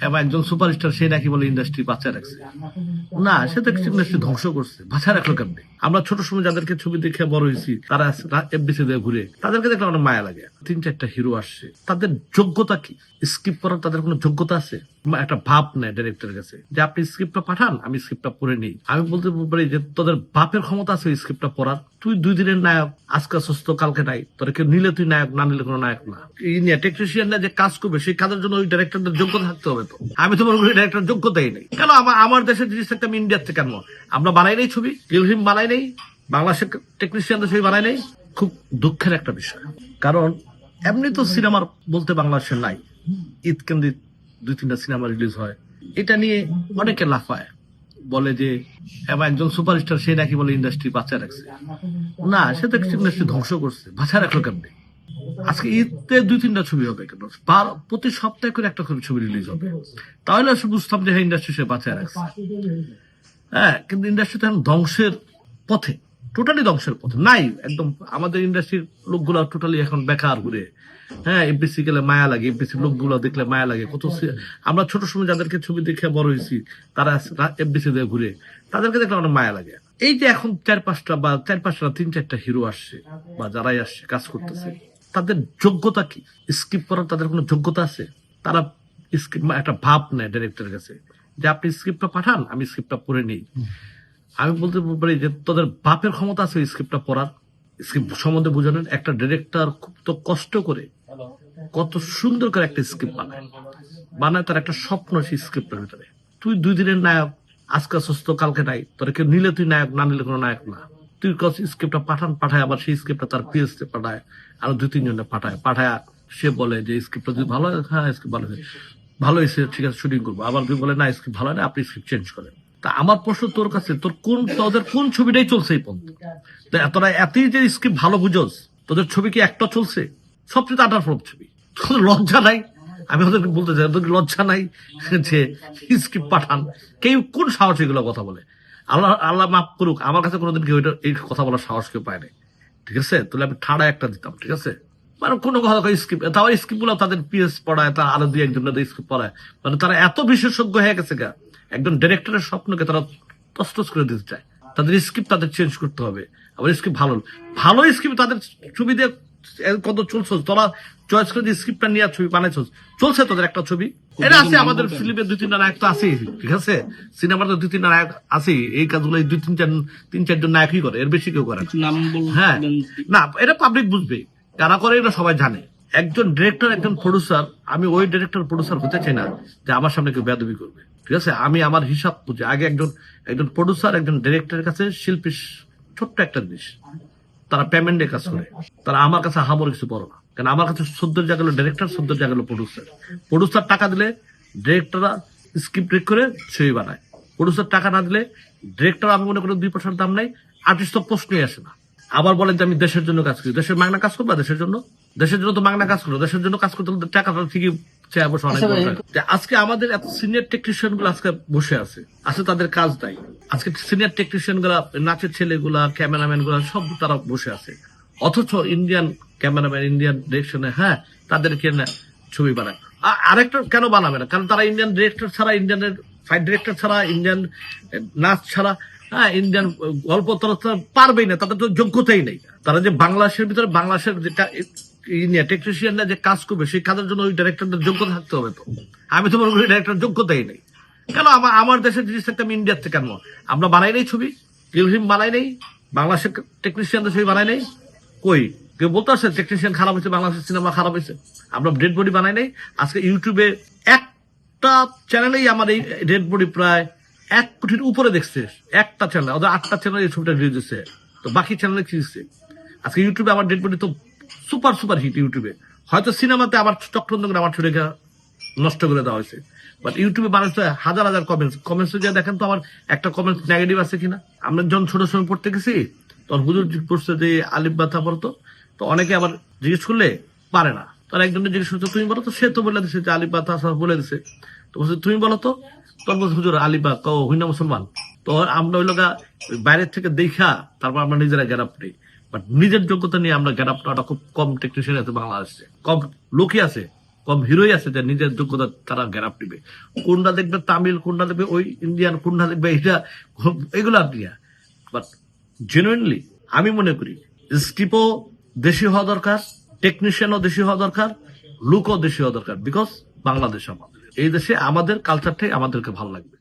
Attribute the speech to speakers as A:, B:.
A: এবার একজন সুপারস্টার সে নাকি বলে ইন্ডাস্ট্রি বাঁচায় রাখছে। না, সে তো ইন্ডাস্ট্রি ধ্বংস করছে, বাঁচায় রাখলো কেমনি? আমরা ছোট সময় যাদেরকে ছবি দেখে বড় হয়েছি, তারা এফডিসি দিয়ে ঘুরে, তাদেরকে দেখলে অনেক মায়া লাগে। 3-4টা হিরো আসছে, তাদের যোগ্যতা কি? স্ক্রিপ্ট পড়ার তাদের কোনো যোগ্যতা আছে? একটা ভাব নেয় ডাইরেক্টরের কাছে যে আপনি স্ক্রিপ্টটা পাঠান, আমি স্ক্রিপ্টটা পড়ে নিই। আমি বলতে পারি যে তোদের বাপের ক্ষমতা আছে স্ক্রিপ্টটা পড়ার। তুই 2 দিনের নায়ক, আজকে সুস্থ কালকে নাই, তোর কেউ নিলে তুই নায়ক, না নিলে কোনো নায়ক না। টেকনিশিয়ানরা যে কাজ করবে সেই কাজের জন্য ওই ডাইরেক্টরদের যোগ্যতা থাকতে হবে। তো আমি তো মনে করি ডাইরেক্টর যোগ্যতাই নেই। কেন আমার দেশের জিনিস থাকতে আমি ইন্ডিয়ার থেকে আনবো? আমরা বানাই নেই ছবি, ফিল্ম বানাই নেই, বাংলাদেশের টেকনিশিয়ানদের ছবি বানাই নেই। খুব দুঃখের একটা বিষয়, কারণ এমনি তো সিনেমার বলতে বাংলাদেশে নাই। ঈদ কেন্দ্রিক 2-3টা সিনেমা রিলিজ হয়, এটা নিয়ে অনেকে লাফায়, বলে যে এবার একজন সুপারস্টার সে নাকি বলে ইন্ডাস্ট্রি বাঁচায় রাখছে। না, সে তো ইন্ডাস্ট্রি ধ্বংস করছে, বাঁচায় রাখলো কেমনি? আজকে ঈদে 2-3টা ছবি হবে কেন? প্রতি সপ্তাহে করে একটা করে ছবি রিলিজ হবে, তাহলে আসলে বুঝতাম যে হ্যাঁ ইন্ডাস্ট্রি সে বাঁচায় রাখছে। হ্যাঁ, কিন্তু ইন্ডাস্ট্রি তো এখন ধ্বংসের পথে, টোটালি ধ্বংসের পথে নাই একদম। আমাদের ইন্ডাস্ট্রির লোকগুলো টোটালি এখন বেকার ঘুরে। হ্যাঁ, এফবিসি গেলে মায়া লাগে, এফবিসি লোকগুলো দেখলে মায়া লাগে। আমরা ছোট সময় যাদেরকে ছবি দেখে বড় হয়েছি, তারা এফবিসি দিয়ে ঘুরে, তাদেরকে দেখলে অনেক মায়া লাগে। এই যে এখন 4-5টা 3-4টা হিরো আসছে বা যারাই আসছে কাজ করতেছে, তাদের যোগ্যতা কি? স্ক্রিপ্ট পড়ার তাদের কোনো যোগ্যতা আছে? তারা একটা ভাব নেয় ডাইরেক্টরের কাছে যে আপনি স্ক্রিপ্টটা পাঠান, আমি স্ক্রিপ্টটা পড়ে নিই। আমি বলতে পারি যে তোদের বাপের ক্ষমতা আছে স্ক্রিপ্টটা পড়ার, স্ক্রিপ্ট সম্বন্ধে বোঝানোর। একটা ডিরেক্টর খুব তো কষ্ট করে কত সুন্দর করে একটা স্ক্রিপ্ট বানায় তার একটা স্বপ্ন সেই স্ক্রিপ্টের ভিতরে। তুই 2 দিনের নায়ক, আজকে সুস্থ কালকে নাই, তোর কেউ নিলে তুই নায়ক, না নিলে কোনো নায়ক না। তুই স্ক্রিপ্টটা পাঠায়, আবার সেই স্ক্রিপ্টটা তার পিএসতে পাঠায়, আরো 2-3 জনে পাঠায় সে বলে যে স্ক্রিপ্টটা যদি ভালো হয়, হ্যাঁ স্ক্রিপ্ট ভালো হয়েছে, ঠিক আছে শুটিং করবো। আবার তুই বলে না স্ক্রিপ্ট ভালো হয় না, আপনি স্ক্রিপ্ট চেঞ্জ করেন। তা আমার প্রশ্ন তোর কাছে, তোদের কোন ছবিটাই চলছে এই পর্যন্ত? তোরা এতই যে স্ক্রিপ্ট ভালো বুঝোস, তোদের ছবি কি একটা চলছে? সবচেয়ে আটার ফ্লপ ছবি। তোদের লজ্জা নাই? আমি ওদেরকে বলতে চাই, তোদের লজ্জা নাই যে স্ক্রিপ্ট পাঠান? কেউ কোন সাহস এগুলো কথা বলে? আল্লাহ মাফ করুক, আমার কাছে কোনোদিন কেউ এই কথা বলার সাহস কেউ পায় নাই। ঠিক আছে, তাহলে আমি ঠাড়া একটা দিতাম। ঠিক আছে, মানে কোনো কথা স্ক্রিপ্ট, তাও স্ক্রিপ্ট গুলো তাদের পিএস পড়ায়, তারা আরো 2-1 স্ক্রিপ্ট পড়ায়। মানে তারা এত বিশেষজ্ঞ হয়ে গেছে গা, একজন ডিরেক্টরের স্বপ্নকে তারা তছনছ করে দিতে চায়। তাদের স্ক্রিপ্ট তাদের চেঞ্জ করতে হবে। আবার স্ক্রিপ্ট ভালো স্ক্রিপ্ট তাদের ছবি দিয়ে কত চলছ, তোরা চয়েস করে স্ক্রিপ্টটা নিয়ে ছবি বানাইছ, চলছে তোদের একটা ছবি। এটা আছে আমাদের ফিল্মে 2-3টা নায়ক তো আছেই। ঠিক আছে, সিনেমার তো 2-3টা নায়ক আছেই। এই কাজগুলো 2-3-4 জন নায়কই করে, এর বেশি কেউ করে। হ্যাঁ, না এটা পাবলিক বুঝবে, কারা করে এটা সবাই জানে। একজন ডিরেক্টর, একজন প্রডিউসার, আমি ওই ডিরেক্টর প্রডিউসার হতে চাই না যে আমার সামনে কেউ বেয়াদবি করবে। ঠিক আছে, আমি আমার হিসাব বুঝি। আগে একজন প্রডিউসার, একজন ডিরেক্টরের কাছে শিল্পী ছোট্ট একটা জিনিস, তারা পেমেন্টে কাজ করে। তারা আমার কাছে হামর কিছু বড় না, কারণ আমার কাছে 14 জায়গা হলো ডিরেক্টর, 14 জায়গা হলো প্রডিউসার টাকা দিলে ডিরেক্টররা স্ক্রিপ্ট রেড করে ছবি বানায়। প্রডিউসার টাকা না দিলে ডিরেক্টর, আমি মনে করি 2% দাম নাই, আর্টিস্ট তো প্রশ্নই আসে না। আবার বলেন যে আমি দেশের জন্য কাজ করি, দেশের মাগনা কাজ করবো, দেশের জন্য তো মাগনা কাজ করবো। দেশের জন্য কাজ করতে হলে টাকাটা ঠিকই চেয়ে বসে অনেক দরকার। আজকে আমাদের এত সিনিয়র টেকনিশিয়ান গুলো আজকে বসে আছে, তাদের কাজ নাই। আজকে সিনিয়র টেকনিশিয়ান গুলা, নাচের ছেলেগুলা, ক্যামেরাম্যান গুলা সব তারা বসে আছে, অথচ ইন্ডিয়ান ক্যামেরাম্যান, ইন্ডিয়ান ডিরেকশনে হ্যাঁ তাদেরকে ছবি বানায়। আরেকটা কেন বানাবে না? কারণ তারা ইন্ডিয়ান ডিরেক্টর ছাড়া, ইন্ডিয়ানের ফাইট ডিরেক্টর ছাড়া, ইন্ডিয়ান নাচ ছাড়া, হ্যাঁ ইন্ডিয়ান গল্প তারা পারবেই না, তাদের তো যোগ্যতাই নেই। তারা যে বাংলাদেশের ভিতরে, বাংলাদেশের যেটা টেকনিশিয়ানরা যে কাজ করবে সেই কাজের জন্য ওই ডাইরেক্টরদের যোগ্যতা থাকতে হবে। তো আমি তো মনে করি ডাইরেক্টর যোগ্যতাই নেই। কেন আমার দেশের জিনিস থাকতে আমি ইন্ডিয়ার থেকে আনবো? আমরা বানাই নেই ছবি, ফিল্ম বানাই নেই, বাংলাদেশের টেকনিশিয়ানদের ছবি বানাই নেই। কই কেউ বলতে আসছে টেকনিশিয়ান খারাপ হয়েছে, বাংলাদেশের সিনেমা খারাপ হয়েছে? আমরা ডেড বডি বানাই নেই। আজকে ইউটিউবে একটা চ্যানেলেই আমার এই ডেড বডি প্রায় 1 কোটির উপরে দেখছে, একটা চ্যানেল। ওদের 8টা চ্যানেল এই ছবিটা রিলিজ হচ্ছে, তো বাকি চ্যানেলে কি দিচ্ছে? আজকে ইউটিউবে আমার ডেড বডি তো সুপার হিট। ইউটিউবে হয়তো সিনেমাতে আবার চক্রান্ত করে আমার ছবিটা নষ্ট করে দেওয়া হয়েছে, বাট ইউটিউবে মানুষ তো হাজার কমেন্টস দিয়ে দেখেন তো আমার একটা কমেন্ট নেগেটিভ আছে কিনা। আমরা যখন ছোট সময় পড়তে গেছি তখন হুজুর পড়ছে যে আলিফ বাতা পড়তো, তো অনেকে আবার জিজ্ঞেস করলে পারে না, তার একজনের জিজ্ঞেস করছে তুমি বলো তো, সে তো বলে দিচ্ছে যে আলিফ বাতা বলে দিছে, তো বলছে তুমি বলো তো, তখন বলছে হুজুর আলিফ বা হুইনা মুসলমান। তো আমরা ওই লোক বাইরের থেকে দেখা তারপর আমরা নিজেরা গ্যারাপ নেই, বাট নিজের যোগ্যতা নিয়ে আমরা গ্যারাপ নেওয়াটা খুব কম টেকনিশিয়ান আছে বাংলাদেশে, কম লোকই আছে কম হিরোই আছে যে নিজের যোগ্যতা তারা গ্যারাপ নিবে। কোনটা দেখবে তামিল, কোনটা দেখবে ওই ইন্ডিয়ান, কোনটা দেখবে এটা, এগুলো নিয়ে। বাট জেনুইনলি আমি মনে করি স্ক্রিপ্টও দেশি হওয়া দরকার, টেকনিশিয়ানও দেশি হওয়া দরকার, লুকও দেশি হওয়া দরকার। বিকজ বাংলাদেশ আমাদের, এই দেশে আমাদের কালচারটাই আমাদেরকে ভালো লাগবে।